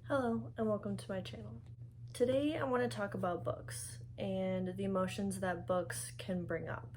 Hello and welcome to my channel. Today I want to talk about books and the emotions that books can bring up.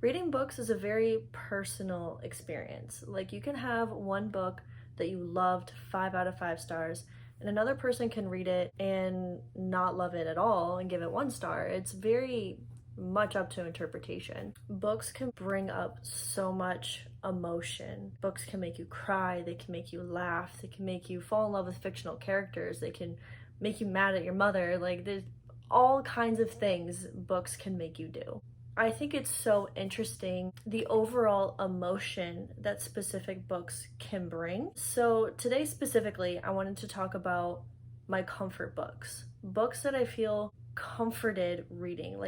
Reading books is a very personal experience. Like, you can have one book that you loved 5 out of 5 stars and another person can read it and not love it at all and give it 1 star. It's very much up to interpretation. Books can bring up so much emotion. Books can make you cry, they can make you laugh, they can make you fall in love with fictional characters, they can make you mad at your mother. Like, there's all kinds of things books can make you do. I think it's so interesting the overall emotion that specific books can bring. So today specifically, I wanted to talk about my comfort books. Books that I feel comforted reading.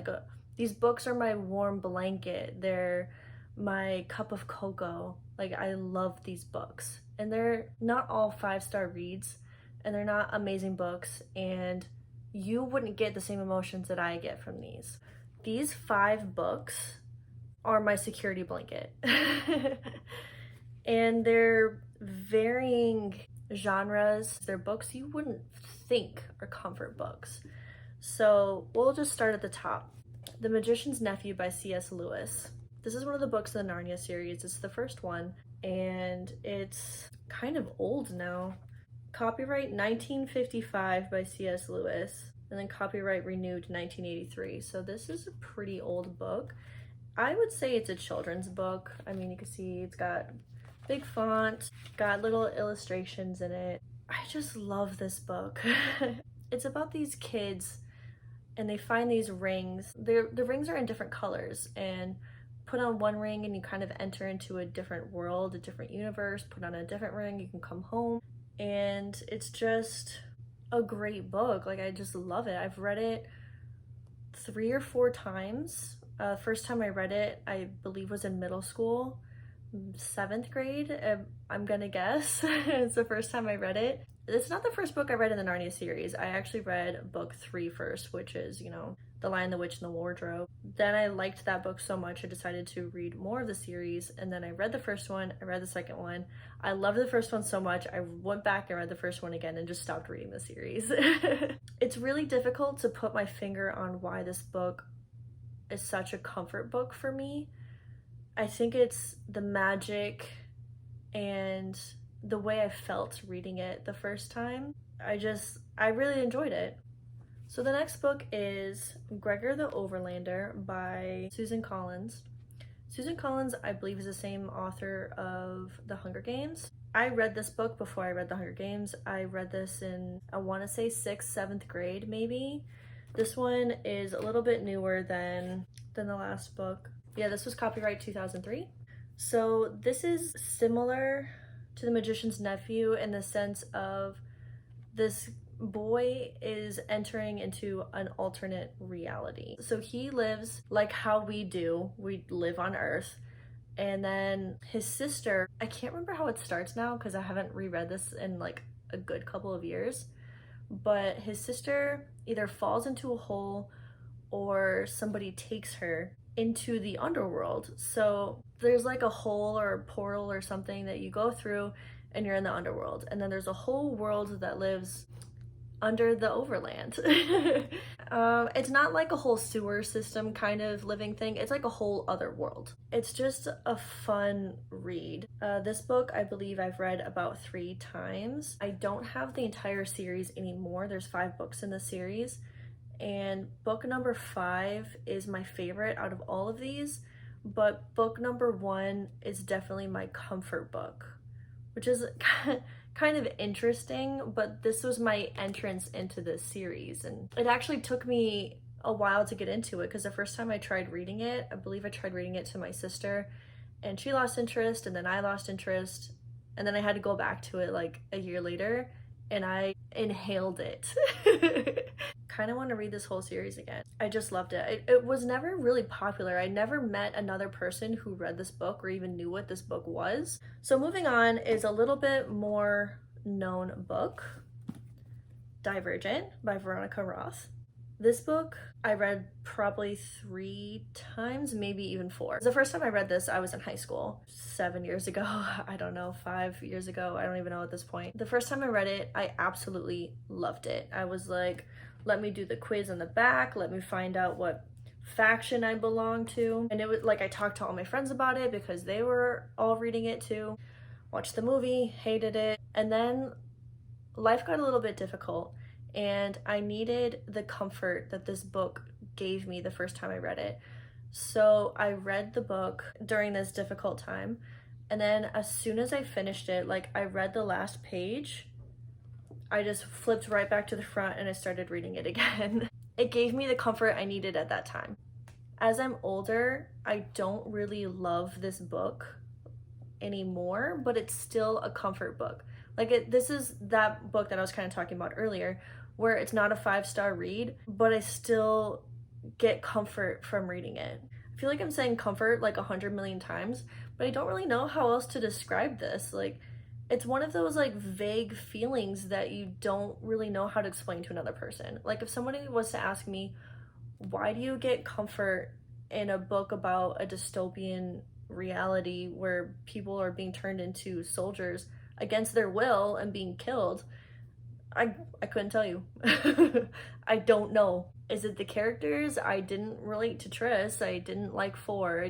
These books are my warm blanket. They're my cup of cocoa. Like, I love these books. And they're not all 5-star reads, and they're not amazing books, and you wouldn't get the same emotions that I get from these. These 5 books are my security blanket. And they're varying genres. They're books you wouldn't think are comfort books. So we'll just start at the top. The Magician's Nephew by C.S. Lewis. This is one of the books in the Narnia series. It's the first one, and it's kind of old now. Copyright 1955 by C.S. Lewis, and then copyright renewed 1983. So this is a pretty old book. I would say it's a children's book. I mean, you can see it's got big font, got little illustrations in it. I just love this book. It's about these kids, and they find these rings. The rings are in different colors, and put on one ring and you kind of enter into a different world, a different universe. Put on a different ring, you can come home. And it's just a great book. Like, I just love it. I've read it 3 or 4 times. First time I read it, I believe, was in middle school, 7th grade, I'm gonna guess. It's the first time I read it. It's not the first book I read in the Narnia series. I actually read book 3 first, which is, The Lion, the Witch, and the Wardrobe. Then I liked that book so much I decided to read more of the series, and then I read the first one, I read the second one. I loved the first one so much, I went back and read the first one again and just stopped reading the series. It's really difficult to put my finger on why this book is such a comfort book for me. I think it's the magic and the way I felt reading it the first time. I really enjoyed it. So the next book is Gregor the Overlander by Susan Collins. Susan Collins, I believe, is the same author of The Hunger Games. I read this book before I read The Hunger Games. I read this in, I want to say 6th, 7th grade maybe. This one is a little bit newer than the last book. Yeah, this was copyright 2003. So this is similar to The Magician's Nephew in the sense of this boy is entering into an alternate reality. So he lives like how we do. We live on Earth. And then his sister, I can't remember how it starts now because I haven't reread this in like a good couple of years, but his sister either falls into a hole or somebody takes her into the underworld. So there's like a hole or a portal or something that you go through and you're in the underworld. And then there's a whole world that lives under the overland. It's not like a whole sewer system kind of living thing. It's like a whole other world. It's just a fun read. This book, I believe I've read about 3 times. I don't have the entire series anymore. There's 5 books in the series. And book number 5 is my favorite out of all of these, but book number 1 is definitely my comfort book, which is kind of interesting, but this was my entrance into this series, and it actually took me a while to get into it because the first time I tried reading it, I believe I tried reading it to my sister, and she lost interest, and then I lost interest, and then I had to go back to it like a year later, and I inhaled it. Kind of want to read this whole series again. I just loved it. It was never really popular. I never met another person who read this book or even knew what this book was. So moving on is a little bit more known book, Divergent by Veronica Roth. This book I read probably 3 times, maybe even 4. The first time I read this, I was in high school 7 years ago. I don't know, 5 years ago. I don't even know at this point. The first time I read it, I absolutely loved it. I was like, let me do the quiz in the back. Let me find out what faction I belong to. And it was like, I talked to all my friends about it because they were all reading it too. Watched the movie, hated it. And then life got a little bit difficult, and I needed the comfort that this book gave me the first time I read it. So I read the book during this difficult time, and then as soon as I finished it, like I read the last page, I just flipped right back to the front and I started reading it again. It gave me the comfort I needed at that time. As I'm older, I don't really love this book anymore, but it's still a comfort book. Like this is that book that I was kind of talking about earlier, where it's not a 5-star read, but I still get comfort from reading it. I feel like I'm saying comfort like 100 million times, but I don't really know how else to describe this. Like, it's one of those like vague feelings that you don't really know how to explain to another person. Like if somebody was to ask me, why do you get comfort in a book about a dystopian reality where people are being turned into soldiers against their will and being killed, I couldn't tell you. I don't know. Is it the characters? I didn't relate to Triss. I didn't like 4.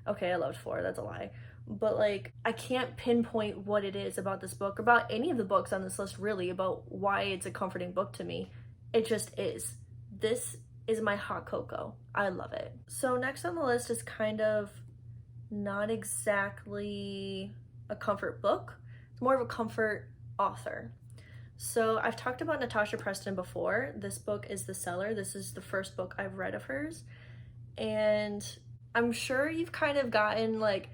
Okay, I loved 4. That's a lie. But like, I can't pinpoint what it is about this book, about any of the books on this list really, about why it's a comforting book to me. It just is. This is my hot cocoa. I love it. So next on the list is kind of not exactly a comfort book. It's more of a comfort author. So I've talked about Natasha Preston before. This book is The Cellar. This is the first book I've read of hers. And I'm sure you've kind of gotten like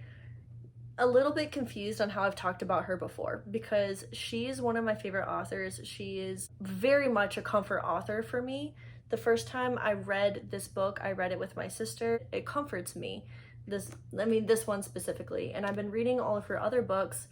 a little bit confused on how I've talked about her before, because she is one of my favorite authors. She is very much a comfort author for me. The first time I read this book, I read it with my sister. It comforts me. This one specifically. And I've been reading all of her other books,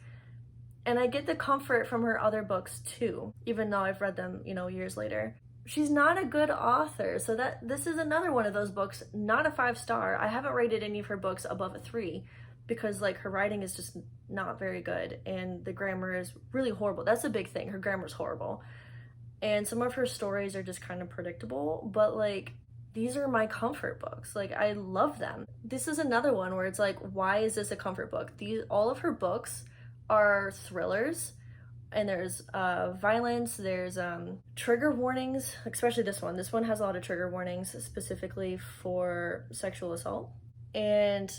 and I get the comfort from her other books too, even though I've read them, years later. She's not a good author, so this is another one of those books, not a 5-star. I haven't rated any of her books above a 3 because like her writing is just not very good and the grammar is really horrible. That's a big thing. Her grammar is horrible. And some of her stories are just kind of predictable, but like these are my comfort books. Like I love them. This is another one where it's like, why is this a comfort book? All of her books are thrillers, and there's violence, there's trigger warnings, especially this one. This one has a lot of trigger warnings specifically for sexual assault. And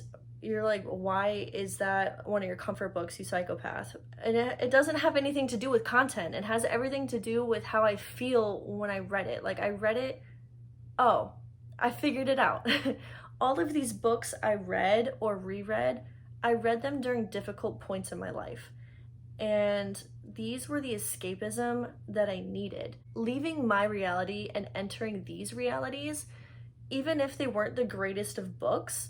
you're like, why is that one of your comfort books, you psychopath? And it doesn't have anything to do with content. It has everything to do with how I feel when I read it. Like I read it, oh, I figured it out. All of these books I read or reread, I read them during difficult points in my life. And these were the escapism that I needed. Leaving my reality and entering these realities, even if they weren't the greatest of books,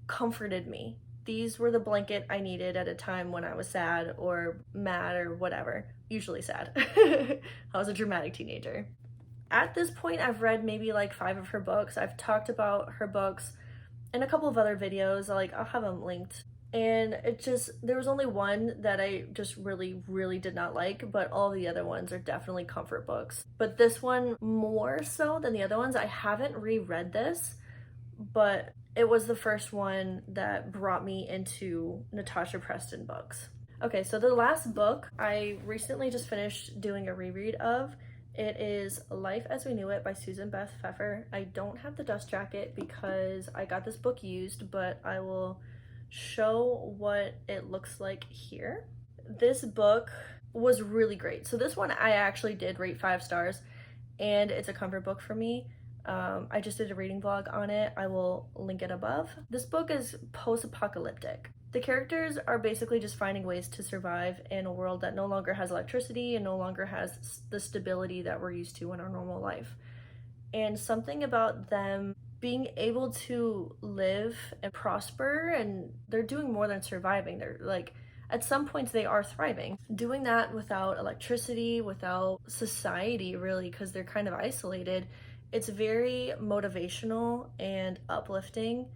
comforted me. These were the blanket I needed at a time when I was sad or mad or whatever. Usually sad. I was a dramatic teenager. At this point, I've read maybe like 5 of her books. I've talked about her books in a couple of other videos. I'll have them linked. And there was only one that I just really, really did not like, but all the other ones are definitely comfort books. But this one more so than the other ones. I haven't reread this, but it was the first one that brought me into Natasha Preston books. Okay, so the last book I recently just finished doing a reread of. It is Life as We Knew It by Susan Beth Pfeffer. I don't have the dust jacket because I got this book used, but I will show what it looks like here. This book was really great. So this one I actually did rate 5 stars, and it's a comfort book for me. I just did a reading vlog on it. I will link it above. This book is post-apocalyptic. The characters are basically just finding ways to survive in a world that no longer has electricity and no longer has the stability that we're used to in our normal life. And something about them being able to live and prosper, and they're doing more than surviving. They're like, at some points they are thriving. Doing that without electricity, without society really, because they're kind of isolated, It's very motivational and uplifting.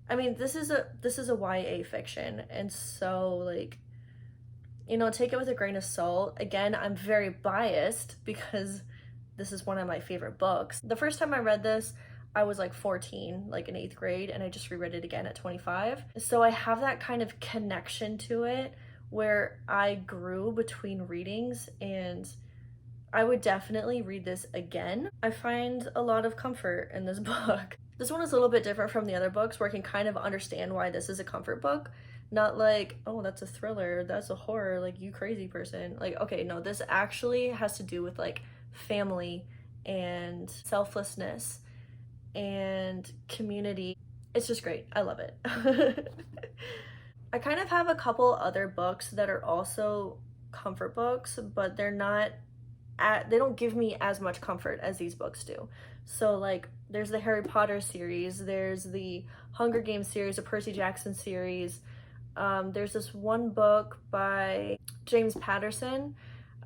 I mean, this is a YA fiction, and so like, you know, take it with a grain of salt. Again, I'm very biased because this is one of my favorite books. The first time I read this, I was like 14, like in 8th grade, and I just reread it again at 25. So I have that kind of connection to it where I grew between readings, and I would definitely read this again. I find a lot of comfort in this book. This one is a little bit different from the other books where I can kind of understand why this is a comfort book. Not like, oh, that's a thriller, that's a horror, like you crazy person. Like, okay, no, this actually has to do with like family and selflessness and community. It's just great. I love it. I kind of have a couple other books that are also comfort books, but they don't give me as much comfort as these books do. So like there's the Harry Potter series, there's the Hunger Games series, the Percy Jackson series. There's this one book by James Patterson,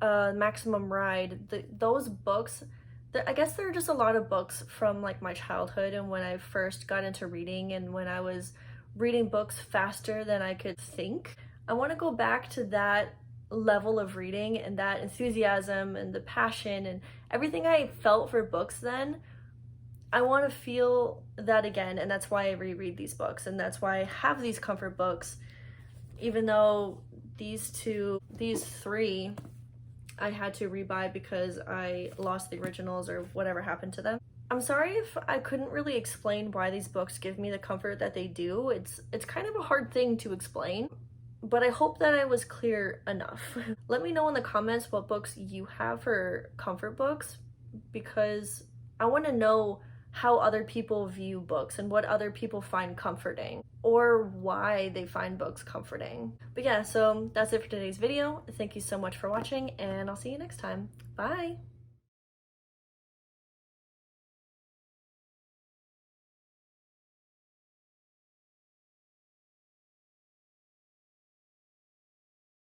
Maximum Ride. Those books, I guess there are just a lot of books from like my childhood and when I first got into reading and when I was reading books faster than I could think. I want to go back to that level of reading and that enthusiasm and the passion and everything I felt for books then. I want to feel that again, and that's why I reread these books, and that's why I have these comfort books, even though these three I had to rebuy because I lost the originals or whatever happened to them. I'm sorry if I couldn't really explain why these books give me the comfort that they do. It's kind of a hard thing to explain, but I hope that I was clear enough. Let me know in the comments what books you have for comfort books, because I want to know how other people view books and what other people find comforting or why they find books comforting. But yeah, so that's it for today's video. Thank you so much for watching, and I'll see you next time. Bye!